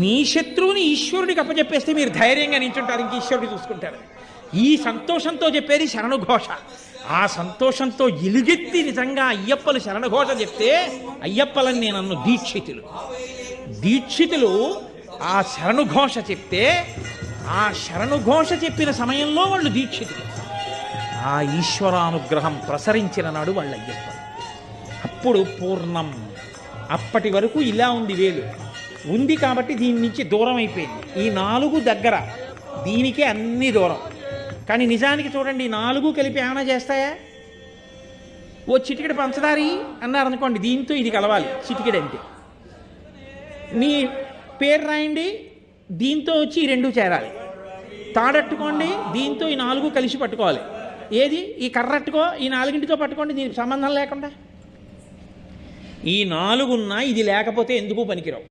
మీ శత్రువుని ఈశ్వరుడికి అప్పచెప్పేస్తే మీరు ధైర్యంగా నించుంటారు, ఇంక ఈశ్వరుడు చూసుకుంటారు. ఈ సంతోషంతో చెప్పేది శరణుఘోష. ఆ సంతోషంతో ఎలుగెత్తి నిజంగా అయ్యప్పలు శరణుఘోష చెప్తే అయ్యప్పలని నేను అన్ను దీక్షితులు ఆ శరణుఘోష చెప్తే ఆ శరణుఘోష చెప్పిన సమయంలో వాళ్ళు దీక్షితులు. ఆ ఈశ్వరానుగ్రహం ప్రసరించిన నాడు వాళ్ళు అయ్యప్ప. అప్పుడు పూర్ణం. అప్పటి వరకు ఇలా ఉంది, వేలు ఉంది కాబట్టి దీని నుంచి దూరం అయిపోయింది. ఈ 4 దగ్గర, దీనికే అన్ని దూరం. కానీ నిజానికి చూడండి, 4 కలిపి ఏమైనా చేస్తాయా? ఓ చిటికెడు పంచదారి అన్నారనుకోండి, దీంతో ఇది కలవాలి చిటికెడు అంటే. మీ పేరు రాయండి, దీంతో వచ్చి ఈ 2 చేరాలి. తాడట్టుకోండి, దీంతో ఈ 4 కలిసి పట్టుకోవాలి. ఏది? ఈ కర్రట్టుకో, ఈ 4తో పట్టుకోండి, దీనికి సంబంధం లేకుండా. ఈ 4 ఉన్నా ఇది లేకపోతే ఎందుకు పనికిరావు.